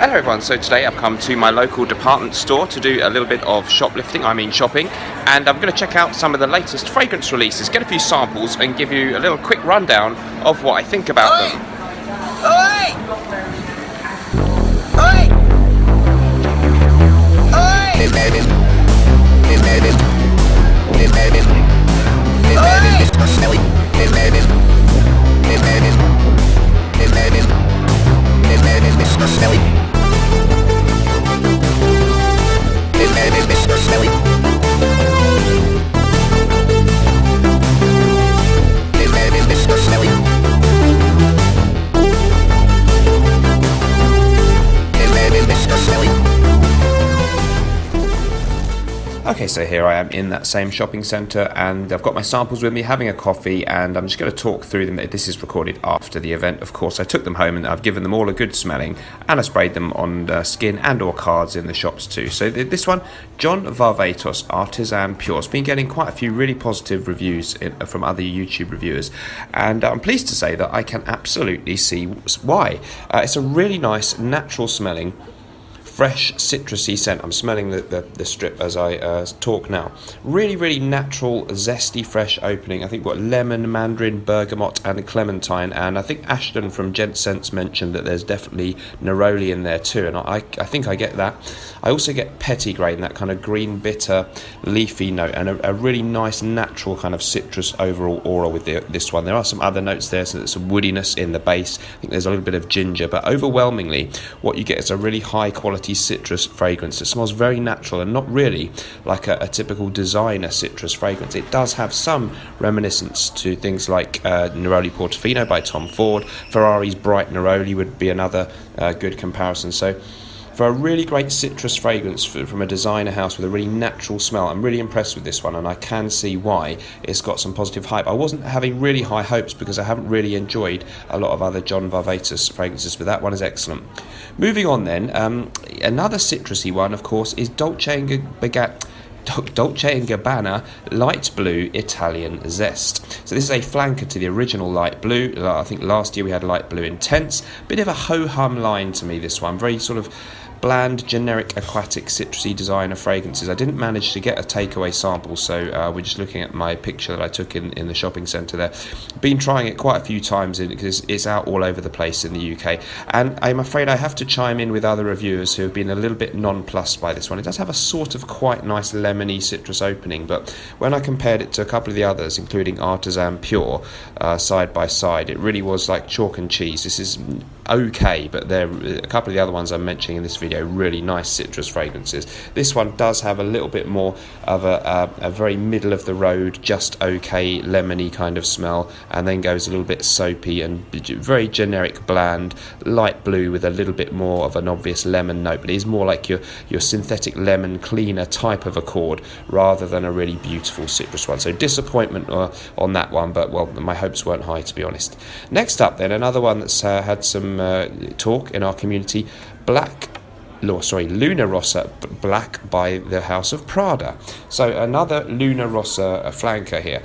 Hello everyone, so today I've come to my local department store to do a little bit of shoplifting, shopping, and I'm going to check out some of the latest fragrance releases, get a few samples and give you a little quick rundown of what I think about them. Okay, so here I am in that same shopping centre and I've got my samples with me, having a coffee, and I'm just going to talk through them. This is recorded after the event, of course. I took them home and I've given them all a good smelling, and I sprayed them on skin and or cards in the shops too. So this one, John Varvatos Artisan Pure, has been getting quite a few really positive reviews from other YouTube reviewers, and I'm pleased to say that I can absolutely see why. It's a really nice, natural smelling, fresh citrusy scent. I'm smelling the strip as I talk now. Really, really natural, zesty, fresh opening. I think we've got lemon, mandarin, bergamot and clementine, and I think Ashton from Gent Scents mentioned that there's definitely neroli in there too, and I think I get that. I also get petitgrain, that kind of green, bitter, leafy note, and a really nice, natural kind of citrus overall aura with this one. There are some other notes there, so there's some woodiness in the base. I think there's a little bit of ginger, but overwhelmingly what you get is a really high quality citrus fragrance. It smells very natural and not really like a typical designer citrus fragrance. It does have some reminiscence to things like Neroli Portofino by Tom Ford. Ferrari's Bright Neroli would be another good comparison. So for a really great citrus fragrance from a designer house with a really natural smell, I'm really impressed with this one, and I can see why it's got some positive hype. I wasn't having really high hopes because I haven't really enjoyed a lot of other John Varvatos fragrances, but that one is excellent. Moving on then, another citrusy one, of course, is Dolce & Gabbana Light Blue Italian Zest. So this is a flanker to the original Light Blue. I think last year we had Light Blue Intense. Bit of a ho-hum line to me, this one. Very sort of bland, generic, aquatic, citrusy designer fragrances. I didn't manage to get a takeaway sample, so we're just looking at my picture that I took in the shopping centre there. Been trying it quite a few times because it's out all over the place in the UK, and I'm afraid I have to chime in with other reviewers who have been a little bit nonplussed by this one. It does have a sort of quite nice lemony citrus opening, but when I compared it to a couple of the others, including Artisan Pure, side by side, it really was like chalk and cheese. This is okay, but there a couple of the other ones I'm mentioning in this video, really nice citrus fragrances. This one does have a little bit more of a very middle of the road, just okay lemony kind of smell, and then goes a little bit soapy and very generic, bland, light blue with a little bit more of an obvious lemon note, but it is more like your synthetic lemon cleaner type of accord rather than a really beautiful citrus one. So disappointment on that one, but well, my hopes weren't high, to be honest. Next up then, another one that's had some talk in our community, Luna Rossa Black by the House of Prada. So another Luna Rossa flanker here.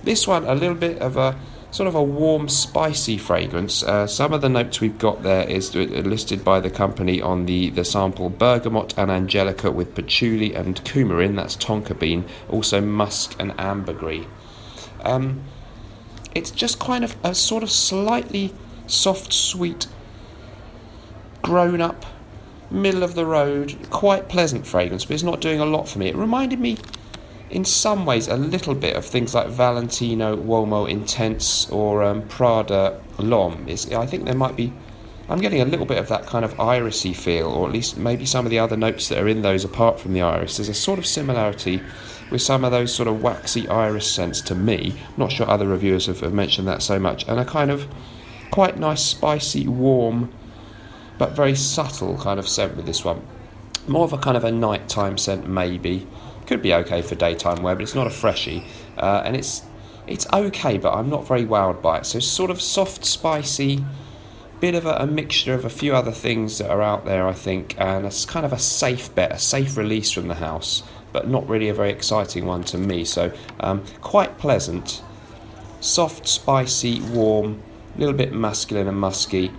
This one, a little bit of a sort of a warm, spicy fragrance. Some of the notes we've got there is listed by the company on the sample: bergamot and angelica with patchouli and coumarin, that's tonka bean, also musk and ambergris. It's just kind of a sort of slightly soft, sweet, grown up, middle of the road, quite pleasant fragrance, but it's not doing a lot for me. It reminded me in some ways a little bit of things like Valentino Uomo Intense or Prada L'Homme. I think there might be, I'm getting a little bit of that kind of irisy feel, or at least maybe some of the other notes that are in those apart from the iris. There's a sort of similarity with some of those sort of waxy iris scents to me. Not sure other reviewers have mentioned that so much. And a kind of quite nice, spicy, warm, but very subtle kind of scent with this one. More of a kind of a nighttime scent, maybe. Could be okay for daytime wear, but it's not a freshie. And it's okay, but I'm not very wowed by it. So sort of soft, spicy, bit of a mixture of a few other things that are out there, I think, and it's kind of a safe bet, a safe release from the house, but not really a very exciting one to me. So quite pleasant, soft, spicy, warm, a little bit masculine and musky,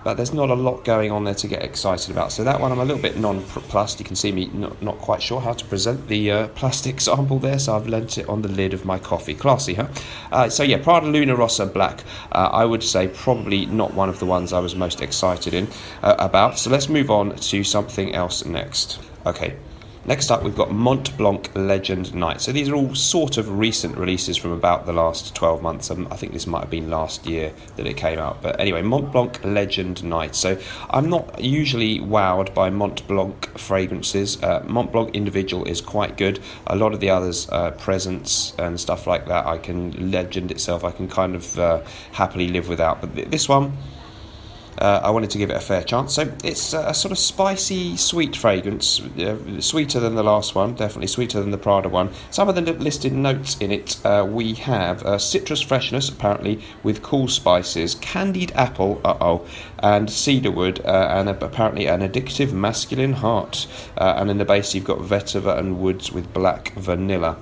but there's not a lot going on there to get excited about. So that one I'm a little bit nonplussed. You can see me not quite sure how to present the plastic sample there, so I've lent it on the lid of my coffee. Classy, huh? So yeah, Prada Luna Rossa Black, I would say probably not one of the ones I was most excited about. So let's move on to something else next. Okay. Next up, we've got Mont Blanc Legend Night. So these are all sort of recent releases from about the last 12 months. I think this might have been last year that it came out. But anyway, Mont Blanc Legend Night. So I'm not usually wowed by Mont Blanc fragrances. Mont Blanc individual is quite good. A lot of the others, Presence and stuff like that, Legend itself, I can kind of happily live without. But this one, I wanted to give it a fair chance. So it's a sort of spicy, sweet fragrance, sweeter than the last one, definitely sweeter than the Prada one. Some of the listed notes in it, we have citrus freshness, apparently, with cool spices, candied apple, and cedarwood, and apparently an addictive masculine heart. And in the base you've got vetiver and woods with black vanilla.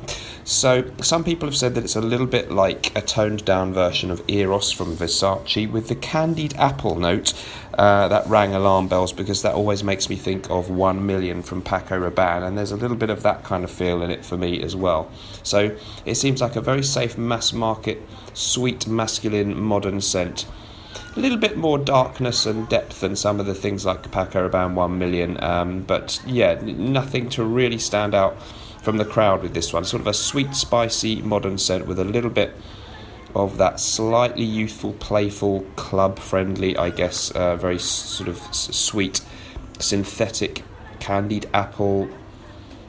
So some people have said that it's a little bit like a toned down version of Eros from Versace with the candied apple note. That rang alarm bells because that always makes me think of 1 Million from Paco Rabanne, and there's a little bit of that kind of feel in it for me as well. So it seems like a very safe mass market, sweet, masculine, modern scent. A little bit more darkness and depth than some of the things like Paco Rabanne 1 Million, but yeah, nothing to really stand out from the crowd with this one. Sort of a sweet, spicy, modern scent with a little bit of that slightly youthful, playful, club-friendly, I guess, very sort of sweet, synthetic, candied apple,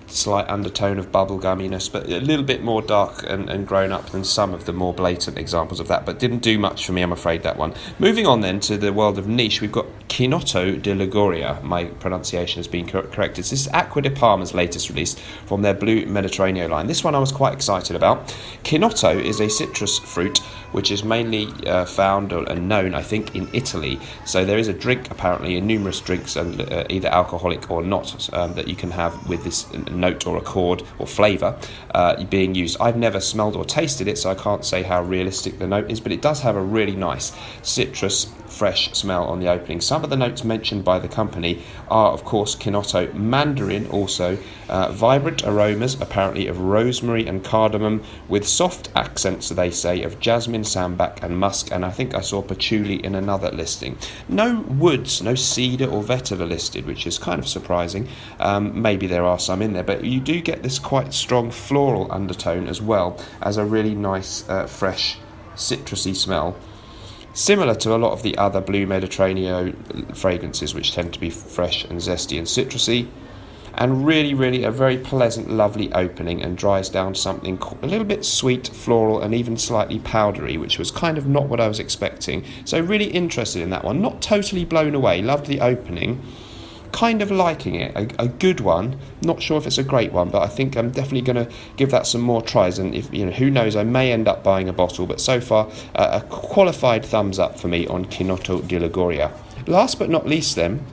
slight undertone of bubblegumminess, but a little bit more dark and grown up than some of the more blatant examples of that, but didn't do much for me, I'm afraid, that one. Moving on then to the world of niche, we've got Chinotto de Liguria. My pronunciation has been corrected. This is Acqua de Parma's latest release from their Blue Mediterraneo line. This one I was quite excited about. Chinotto is a citrus fruit which is mainly found and known, I think, in Italy. So there is a drink, apparently, in numerous drinks, and either alcoholic or not, that you can have with this note or accord or flavour being used. I've never smelled or tasted it, so I can't say how realistic the note is, but it does have a really nice citrus, fresh smell on the opening. Some of the notes mentioned by the company are, of course, Chinotto, mandarin also, vibrant aromas, apparently, of rosemary and cardamom, with soft accents, they say, of jasmine, sambac and musk, and I think I saw patchouli in another listing. No woods, no cedar or vetiver listed, which is kind of surprising. Maybe there are some in there, but you do get this quite strong floral undertone as well as a really nice, fresh, citrusy smell. Similar to a lot of the other Blue Mediterraneo fragrances, which tend to be fresh and zesty and citrusy, and really a very pleasant, lovely opening, and dries down to something a little bit sweet, floral, and even slightly powdery, which was kind of not what I was expecting. So really interested in that one. Not totally blown away, loved the opening, kind of liking it. A good one, not sure if it's a great one, but I think I'm definitely going to give that some more tries, and if who knows, I may end up buying a bottle, but so far a qualified thumbs up for me on Chinotto di Liguria. Last but not least then,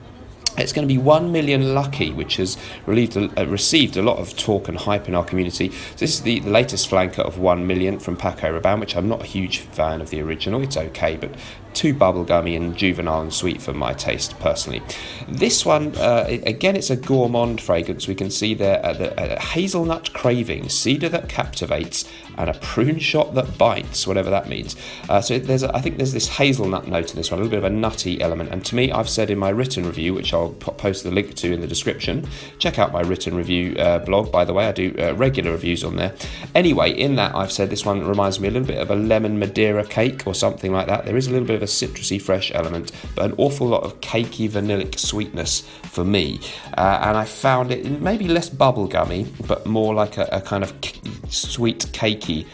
it's going to be 1 Million Lucky, which has received a lot of talk and hype in our community. So this is the latest flanker of 1 Million from Paco Rabanne, which I'm not a huge fan of the original. It's okay, but too bubblegummy and juvenile and sweet for my taste, personally. This one, again, it's a gourmand fragrance. We can see there a hazelnut craving, cedar that captivates, and a prune shot that bites, whatever that means. So I think there's this hazelnut note in this one, a little bit of a nutty element. And to me, I've said in my written review, which I'll post the link to in the description. Check out my written review blog, by the way. I do regular reviews on there. Anyway, in that, I've said this one reminds me a little bit of a lemon Madeira cake or something like that. There is a little bit of a citrusy, fresh element, but an awful lot of cakey, vanillic sweetness for me. And I found it maybe less bubblegummy, but more like a kind of sweet, cakey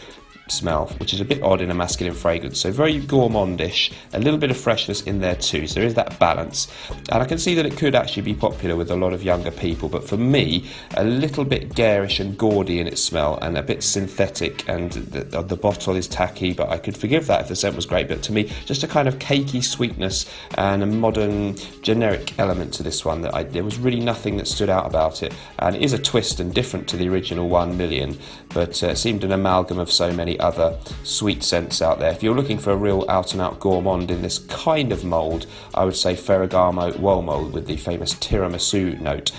smell, which is a bit odd in a masculine fragrance. So very gourmandish, a little bit of freshness in there too, so there is that balance. And I can see that it could actually be popular with a lot of younger people, but for me, a little bit garish and gaudy in its smell, and a bit synthetic, and the bottle is tacky, but I could forgive that if the scent was great. But to me, just a kind of cakey sweetness and a modern generic element to this one that there was really nothing that stood out about it. And it is a twist and different to the original 1 Million, but it seemed an amalgam of so many many other sweet scents out there. If you're looking for a real out-and-out gourmand in this kind of mould, I would say Ferragamo Well Mould with the famous tiramisu note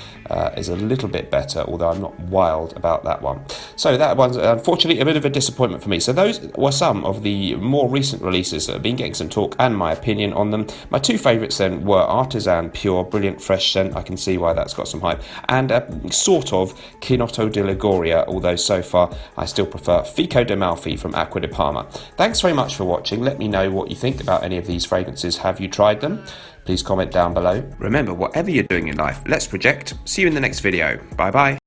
is a little bit better, although I'm not wild about that one. So that one's unfortunately a bit of a disappointment for me. So those were some of the more recent releases that have been getting some talk and my opinion on them. My two favourites then were Artisan Pure, brilliant fresh scent, I can see why that's got some hype, and sort of Chinotto di Liguria, although so far I still prefer Fico d'Amalfi from Acqua di Parma. Thanks very much for watching. Let me know what you think about any of these fragrances. Have you tried them? Please comment down below. Remember, whatever you're doing in life, let's project. See you in the next video. Bye bye.